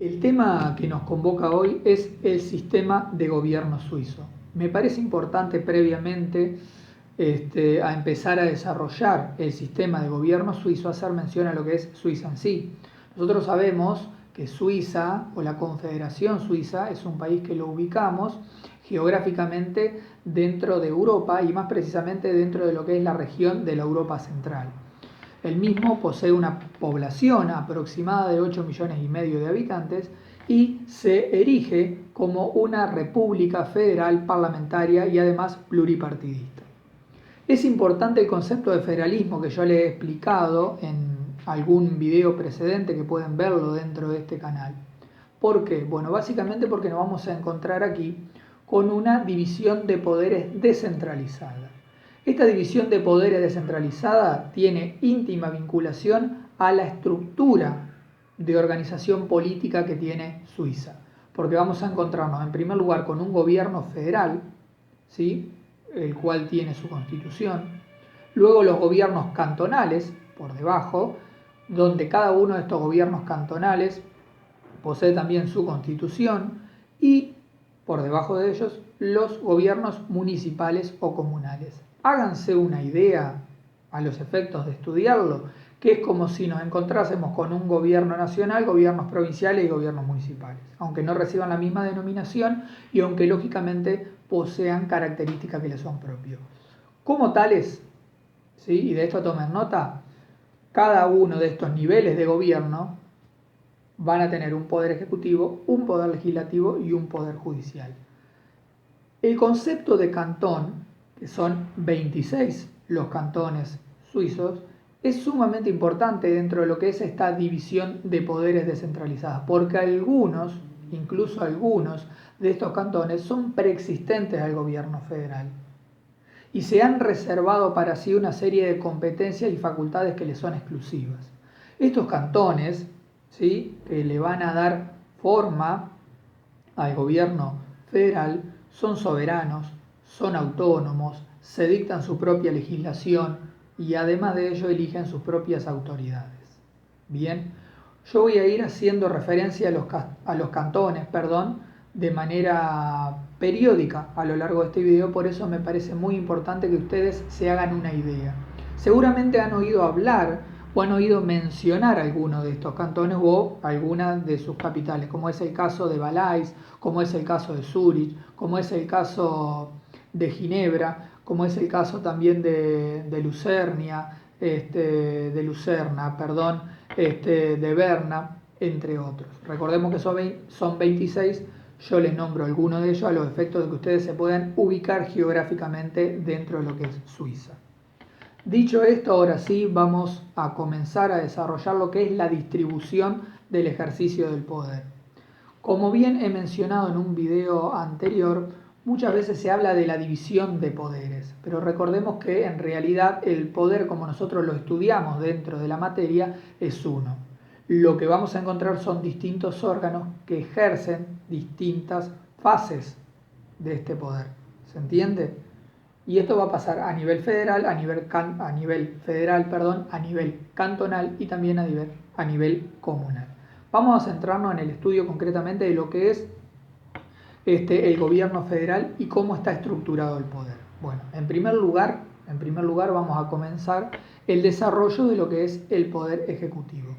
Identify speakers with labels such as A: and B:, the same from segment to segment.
A: El tema que nos convoca hoy es el sistema de gobierno suizo. Me parece importante previamente a empezar a desarrollar el sistema de gobierno suizo, hacer mención a lo que es Suiza en sí. Nosotros sabemos que Suiza o la Confederación Suiza es un país que lo ubicamos geográficamente dentro de Europa y más precisamente dentro de lo que es la región de la Europa Central. El mismo posee una población aproximada de 8,5 millones de habitantes y se erige como una república federal parlamentaria y además pluripartidista. Es importante el concepto de federalismo que yo le he explicado en algún video precedente que pueden verlo dentro de este canal. ¿Por qué? Bueno, básicamente porque nos vamos a encontrar aquí con una división de poderes descentralizada. Esta división de poderes descentralizada tiene íntima vinculación a la estructura de organización política que tiene Suiza, porque vamos a encontrarnos en primer lugar con un gobierno federal, ¿sí?, el cual tiene su constitución, luego los gobiernos cantonales por debajo, donde cada uno de estos gobiernos cantonales posee también su constitución, y por debajo de ellos los gobiernos municipales o comunales. Háganse una idea a los efectos de estudiarlo, que es como si nos encontrásemos con un gobierno nacional, gobiernos provinciales y gobiernos municipales, aunque no reciban la misma denominación y aunque lógicamente posean características que les son propios. Como tales, ¿sí?, y de esto tomen nota, cada uno de estos niveles de gobierno van a tener un poder ejecutivo, un poder legislativo y un poder judicial. El concepto de cantón, que son 26 los cantones suizos, es sumamente importante dentro de lo que es esta división de poderes descentralizadas, porque algunos, incluso algunos de estos cantones son preexistentes al gobierno federal y se han reservado para sí una serie de competencias y facultades que les son exclusivas. Estos cantones, ¿sí?, que le van a dar forma al gobierno federal, son soberanos, son autónomos, se dictan su propia legislación y además de ello eligen sus propias autoridades. Bien, yo voy a ir haciendo referencia a los cantones, de manera periódica a lo largo de este video, por eso me parece muy importante que ustedes se hagan una idea. Seguramente han oído hablar o han oído mencionar alguno de estos cantones o alguna de sus capitales, como es el caso de Valais, como es el caso de Zúrich, como es el caso de Ginebra, como es el caso también de Lucerna, de Berna, entre otros. Recordemos que son 26, yo les nombro algunos de ellos a los efectos de que ustedes se puedan ubicar geográficamente dentro de lo que es Suiza. Dicho esto, ahora sí vamos a comenzar a desarrollar lo que es la distribución del ejercicio del poder. Como bien he mencionado en un video anterior, muchas veces se habla de la división de poderes, pero recordemos que en realidad el poder, como nosotros lo estudiamos dentro de la materia, es uno. Lo que vamos a encontrar son distintos órganos que ejercen distintas fases de este poder. ¿Se entiende? Y esto va a pasar a nivel federal, a nivel cantonal y también a nivel comunal. Vamos a centrarnos en el estudio concretamente de lo que es el gobierno federal y cómo está estructurado el poder. Bueno, en primer lugar vamos a comenzar el desarrollo de lo que es el poder ejecutivo.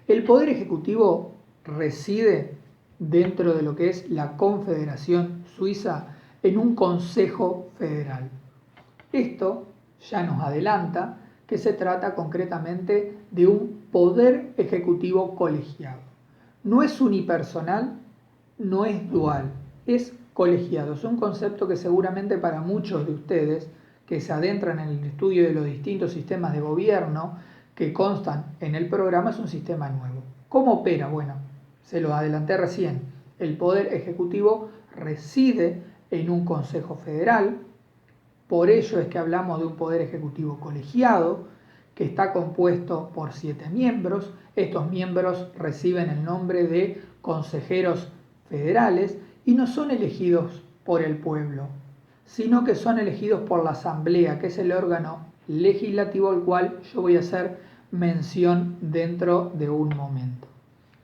A: El poder ejecutivo reside dentro de lo que es la Confederación Suiza en un Consejo Federal. Esto ya nos adelanta que se trata concretamente de un poder ejecutivo colegiado. No es unipersonal, no es dual, es colegiado. Es un concepto que seguramente para muchos de ustedes que se adentran en el estudio de los distintos sistemas de gobierno que constan en el programa es un sistema nuevo. ¿Cómo opera? Bueno, se lo adelanté recién. El poder ejecutivo reside en un Consejo Federal. Por ello es que hablamos de un poder ejecutivo colegiado que está compuesto por 7 miembros. Estos miembros reciben el nombre de consejeros federales y no son elegidos por el pueblo, sino que son elegidos por la Asamblea, que es el órgano legislativo al cual yo voy a hacer mención dentro de un momento.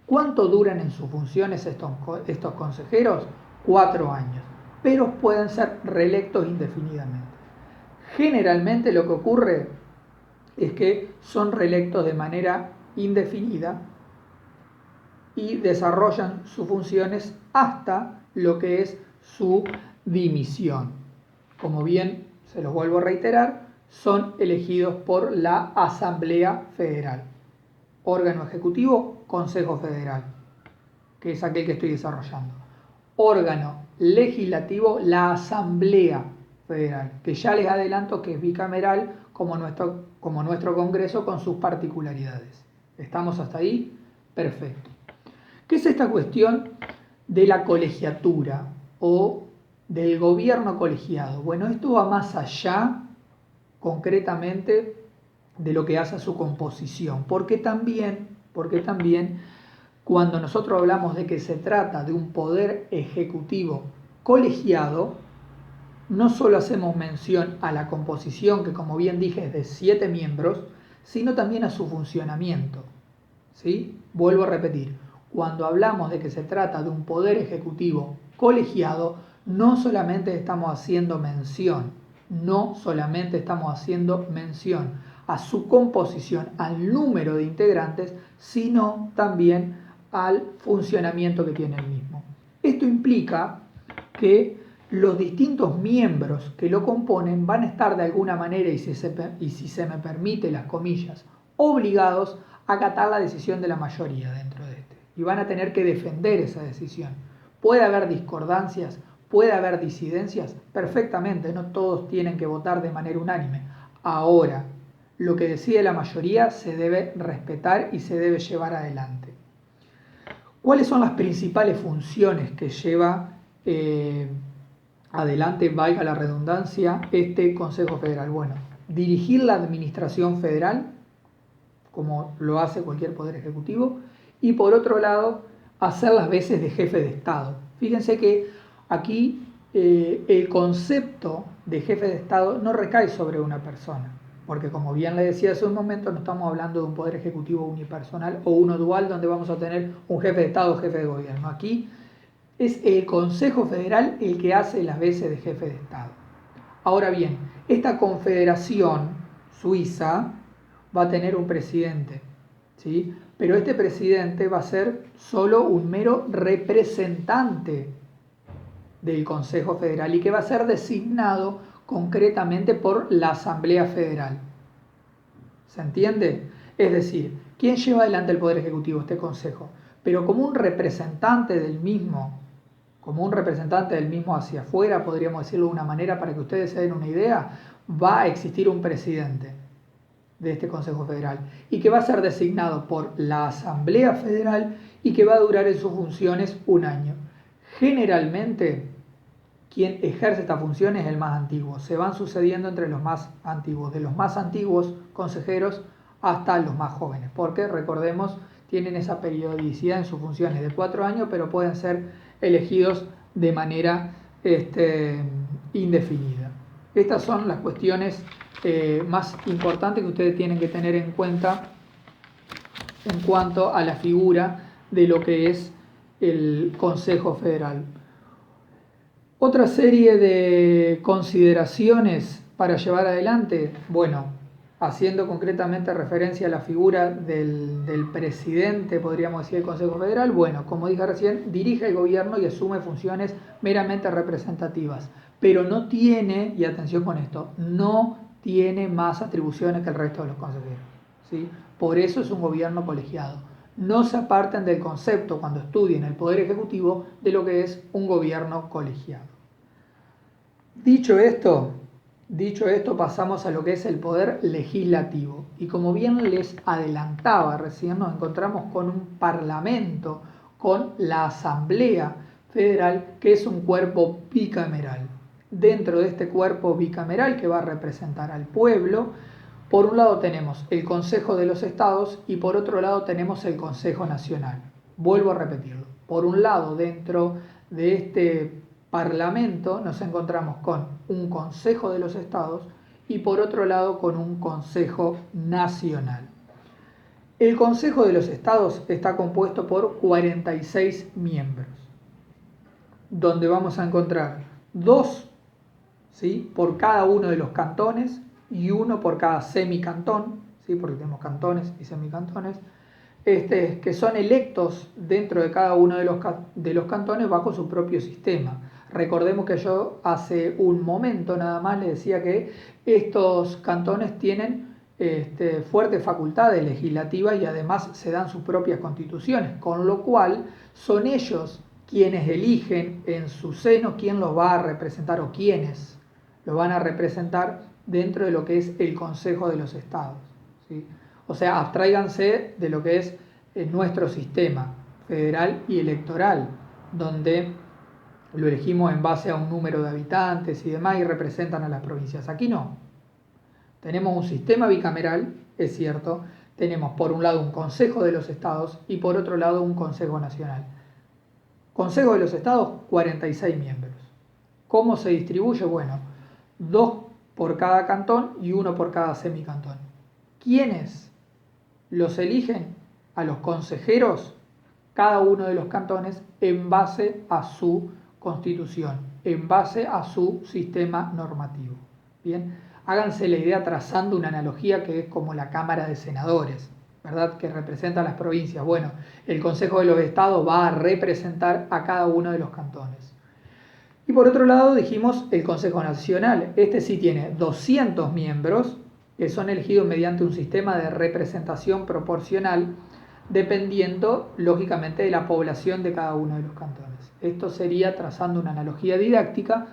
A: ¿Cuánto duran en sus funciones estos consejeros? 4 años, pero pueden ser reelectos indefinidamente. Generalmente lo que ocurre es que son reelectos de manera indefinida y desarrollan sus funciones hasta lo que es su dimisión. Como bien se los vuelvo a reiterar, son elegidos por la Asamblea Federal. Órgano ejecutivo, Consejo Federal, que es aquel que estoy desarrollando. Órgano legislativo, la Asamblea Federal, que ya les adelanto que es bicameral como nuestro Congreso con sus particularidades. ¿Estamos hasta ahí? Perfecto. ¿Qué es esta cuestión de la colegiatura o del gobierno colegiado? Bueno, esto va más allá, concretamente, de lo que hace a su composición, porque también cuando nosotros hablamos de que se trata de un poder ejecutivo colegiado, no solo hacemos mención a la composición, que como bien dije es de 7 miembros, sino también a su funcionamiento. ¿Sí? Vuelvo a repetir, cuando hablamos de que se trata de un poder ejecutivo colegiado, no solamente estamos haciendo mención a su composición, al número de integrantes, sino también al funcionamiento que tiene el mismo. Esto implica que los distintos miembros que lo componen van a estar de alguna manera, y si se me permite las comillas, obligados a acatar la decisión de la mayoría dentro de este. Y van a tener que defender esa decisión. ¿Puede haber discordancias? ¿Puede haber disidencias? Perfectamente, no todos tienen que votar de manera unánime. Ahora, lo que decide la mayoría se debe respetar y se debe llevar adelante. ¿Cuáles son las principales funciones que lleva adelante, valga la redundancia, este Consejo Federal? Bueno, dirigir la administración federal, como lo hace cualquier poder ejecutivo, y por otro lado, hacer las veces de jefe de Estado. Fíjense que aquí el concepto de jefe de Estado no recae sobre una persona, porque como bien le decía hace un momento, no estamos hablando de un poder ejecutivo unipersonal o uno dual donde vamos a tener un jefe de Estado o jefe de gobierno. Aquí es el Consejo Federal el que hace las veces de jefe de Estado. Ahora bien, esta confederación suiza va a tener un presidente, ¿sí? Pero este presidente va a ser solo un mero representante del Consejo Federal y que va a ser designado concretamente por la Asamblea Federal. ¿Se entiende? Es decir, ¿quién lleva adelante el Poder Ejecutivo? Este Consejo. Pero como un representante del mismo hacia afuera, podríamos decirlo de una manera para que ustedes se den una idea, va a existir un presidente de este Consejo Federal y que va a ser designado por la Asamblea Federal y que va a durar en sus funciones un año. Generalmente, quien ejerce esta función es el más antiguo. Se van sucediendo entre los más antiguos, de los más antiguos consejeros hasta los más jóvenes, porque recordemos, tienen esa periodicidad en sus funciones de 4 años, pero pueden ser elegidos de manera indefinida. Estas son las cuestiones más importantes que ustedes tienen que tener en cuenta en cuanto a la figura de lo que es el Consejo Federal. Otra serie de consideraciones para llevar adelante, bueno, haciendo concretamente referencia a la figura del presidente, podríamos decir, del Consejo Federal, bueno, como dije recién, dirige el gobierno y asume funciones meramente representativas, pero no tiene, y atención con esto, no tiene más atribuciones que el resto de los consejeros, ¿sí? Por eso es un gobierno colegiado. No se aparten del concepto cuando estudien el Poder Ejecutivo de lo que es un gobierno colegiado. Dicho esto, pasamos a lo que es el Poder Legislativo. Y como bien les adelantaba recién, nos encontramos con un Parlamento, con la Asamblea Federal, que es un cuerpo bicameral. Dentro de este cuerpo bicameral que va a representar al pueblo, por un lado tenemos el Consejo de los Estados y por otro lado tenemos el Consejo Nacional. Vuelvo a repetirlo. Por un lado, dentro de este Parlamento nos encontramos con un Consejo de los Estados y por otro lado con un Consejo Nacional. El Consejo de los Estados está compuesto por 46 miembros, donde vamos a encontrar 2, ¿sí?, por cada uno de los cantones y 1 por cada semicantón, ¿sí?, porque tenemos cantones y semicantones, que son electos dentro de cada uno de los cantones bajo su propio sistema. Recordemos que yo hace un momento nada más les decía que estos cantones tienen fuertes facultades legislativas y además se dan sus propias constituciones, con lo cual son ellos quienes eligen en su seno quién los va a representar o quiénes lo van a representar dentro de lo que es el Consejo de los Estados, ¿sí? O sea, abstráiganse de lo que es nuestro sistema federal y electoral, donde lo elegimos en base a un número de habitantes y demás y representan a las provincias. Aquí no. Tenemos un sistema bicameral, es cierto, tenemos por un lado un Consejo de los Estados y por otro lado un Consejo Nacional. Consejo de los Estados, 46 miembros. ¿Cómo se distribuye? Bueno, 2 por cada cantón y 1 por cada semicantón. ¿Quiénes los eligen? A los consejeros, cada uno de los cantones, en base a su constitución, en base a su sistema normativo. Bien, háganse la idea trazando una analogía que es como la Cámara de Senadores, ¿verdad?, que representa a las provincias. Bueno, el Consejo de los Estados va a representar a cada uno de los cantones. Y por otro lado dijimos el Consejo Nacional. Este sí tiene 200 miembros que son elegidos mediante un sistema de representación proporcional dependiendo lógicamente de la población de cada uno de los cantones. Esto sería trazando una analogía didáctica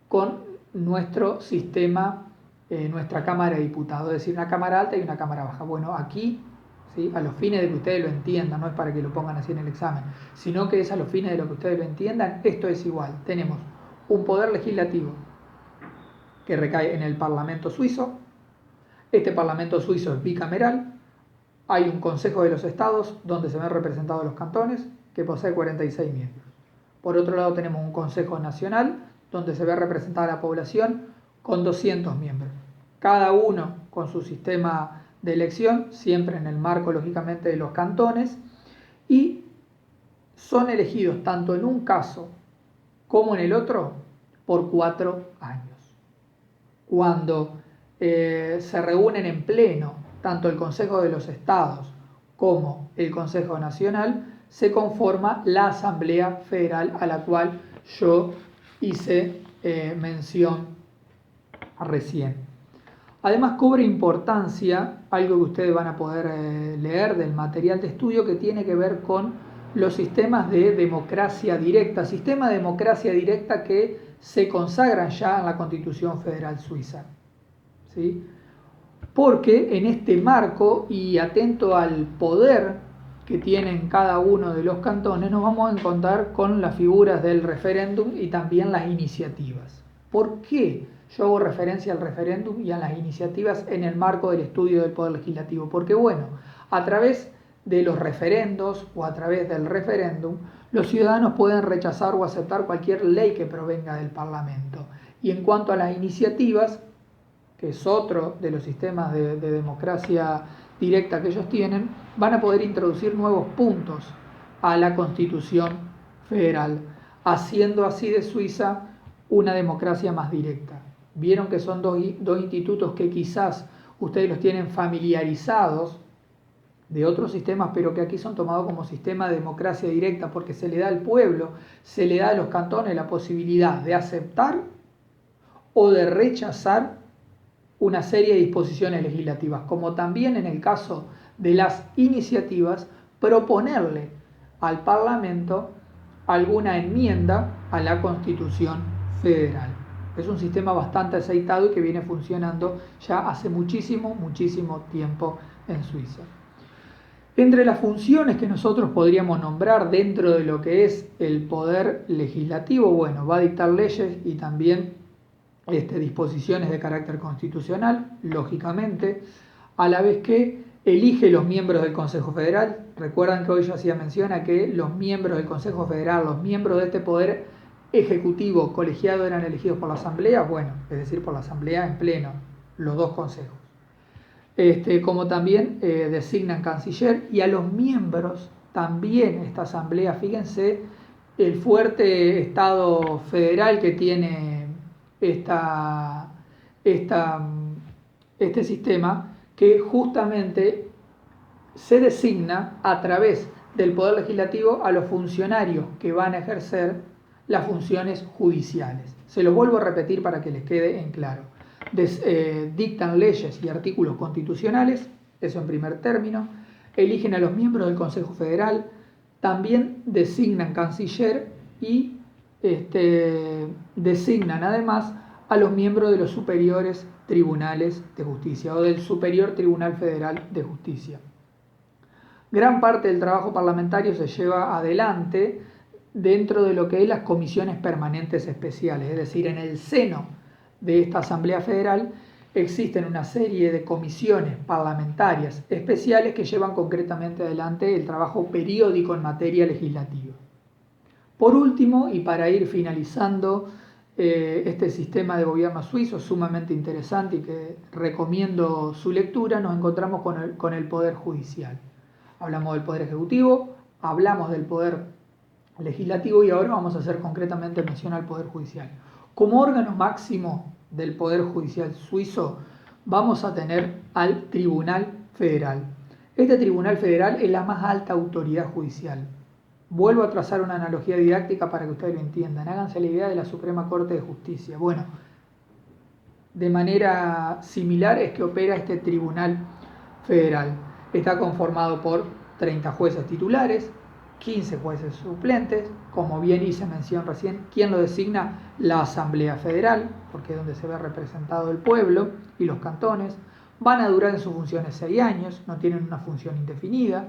A: con nuestro sistema, nuestra Cámara de Diputados, es decir, una Cámara alta y una Cámara baja. Bueno, aquí, ¿sí?, a los fines de que ustedes lo entiendan, no es para que lo pongan así en el examen, sino que es a los fines de lo que ustedes lo entiendan, esto es igual. Tenemos un poder legislativo que recae en el Parlamento suizo. Este Parlamento suizo es bicameral. Hay un Consejo de los Estados donde se ven representados los cantones, que posee 46 miembros. Por otro lado tenemos un Consejo Nacional donde se ve representada la población con 200 miembros. Cada uno con su sistema de elección, siempre en el marco lógicamente de los cantones, y son elegidos tanto en un caso como en el otro por 4 años. Cuando se reúnen en pleno tanto el Consejo de los Estados como el Consejo Nacional, se conforma la Asamblea Federal a la cual yo hice mención recién. Además cobra importancia algo que ustedes van a poder leer del material de estudio que tiene que ver con los sistemas de democracia directa, sistema de democracia directa que se consagran ya en la Constitución Federal Suiza, ¿sí? Porque en este marco y atento al poder que tienen cada uno de los cantones, nos vamos a encontrar con las figuras del referéndum y también las iniciativas. ¿Por qué yo hago referencia al referéndum y a las iniciativas en el marco del estudio del poder legislativo? Porque bueno, a través de los referendos o a través del referéndum, los ciudadanos pueden rechazar o aceptar cualquier ley que provenga del Parlamento. Y en cuanto a las iniciativas, que es otro de los sistemas de democracia directa que ellos tienen, van a poder introducir nuevos puntos a la Constitución Federal, haciendo así de Suiza una democracia más directa. Vieron que son dos institutos que quizás ustedes los tienen familiarizados de otros sistemas, pero que aquí son tomados como sistema de democracia directa, porque se le da al pueblo, se le da a los cantones la posibilidad de aceptar o de rechazar una serie de disposiciones legislativas, como también en el caso de las iniciativas, proponerle al Parlamento alguna enmienda a la Constitución Federal. Es un sistema bastante aceitado y que viene funcionando ya hace muchísimo tiempo en Suiza. Entre las funciones que nosotros podríamos nombrar dentro de lo que es el poder legislativo, bueno, va a dictar leyes y también disposiciones de carácter constitucional, lógicamente, a la vez que elige los miembros del Consejo Federal. Recuerdan que hoy yo hacía mención a que los miembros del Consejo Federal, los miembros de este poder ejecutivo colegiado eran elegidos por la Asamblea, bueno, es decir, por la Asamblea en pleno, los dos consejos. como también designan canciller, y a los miembros también esta asamblea, fíjense el fuerte estado federal que tiene este sistema, que justamente se designa a través del Poder Legislativo a los funcionarios que van a ejercer las funciones judiciales. Se lo vuelvo a repetir para que les quede en claro. Dictan leyes y artículos constitucionales, eso en primer término, eligen a los miembros del Consejo Federal, también designan canciller y designan además a los miembros de los superiores tribunales de justicia o del Superior Tribunal Federal de Justicia. Gran parte del trabajo parlamentario se lleva adelante dentro de lo que es las comisiones permanentes especiales, es decir, en el seno de esta Asamblea Federal existen una serie de comisiones parlamentarias especiales que llevan concretamente adelante el trabajo periódico en materia legislativa. Por último, y para ir finalizando este sistema de gobierno suizo sumamente interesante y que recomiendo su lectura, nos encontramos con el Poder Judicial. Hablamos del Poder Ejecutivo, hablamos del Poder Legislativo y ahora vamos a hacer concretamente mención al Poder Judicial. Como órgano máximo del Poder Judicial suizo vamos a tener al Tribunal Federal. Este Tribunal Federal es la más alta autoridad judicial. Vuelvo a trazar una analogía didáctica para que ustedes lo entiendan. Háganse la idea de la Suprema Corte de Justicia. Bueno, de manera similar es que opera este Tribunal Federal. Está conformado por 30 jueces titulares, 15 jueces suplentes, como bien hice mención recién. ¿Quién lo designa? La Asamblea Federal, porque es donde se ve representado el pueblo y los cantones. Van a durar en sus funciones 6 años, no tienen una función indefinida.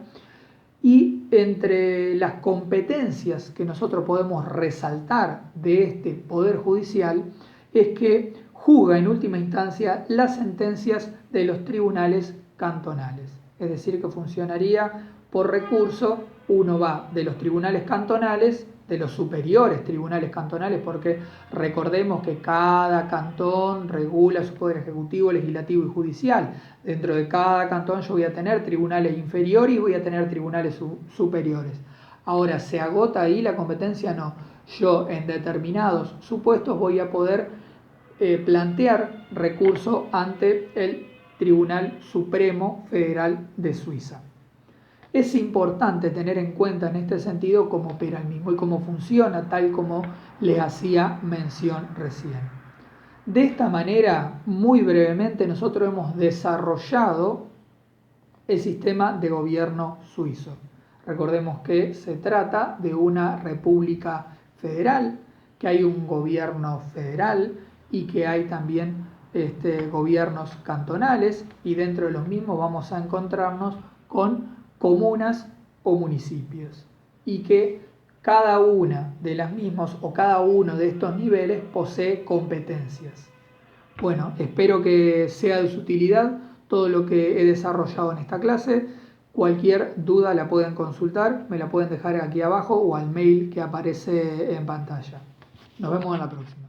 A: Y entre las competencias que nosotros podemos resaltar de este Poder Judicial es que juzga en última instancia las sentencias de los tribunales cantonales. Es decir, que funcionaría por recurso. Uno va de los tribunales cantonales, de los superiores tribunales cantonales, porque recordemos que cada cantón regula su poder ejecutivo, legislativo y judicial. Dentro de cada cantón yo voy a tener tribunales inferiores y voy a tener tribunales superiores. Ahora, ¿se agota ahí la competencia? No. Yo en determinados supuestos voy a poder plantear recurso ante el Tribunal Supremo Federal de Suiza. Es importante tener en cuenta en este sentido cómo opera el mismo y cómo funciona, tal como les hacía mención recién. De esta manera, muy brevemente, nosotros hemos desarrollado el sistema de gobierno suizo. Recordemos que se trata de una república federal, que hay un gobierno federal y que hay también gobiernos cantonales, y dentro de los mismos vamos a encontrarnos con comunas o municipios, y que cada una de las mismas o cada uno de estos niveles posee competencias. Bueno, espero que sea de su utilidad todo lo que he desarrollado en esta clase. Cualquier duda la pueden consultar, me la pueden dejar aquí abajo o al mail que aparece en pantalla. Nos vemos en la próxima.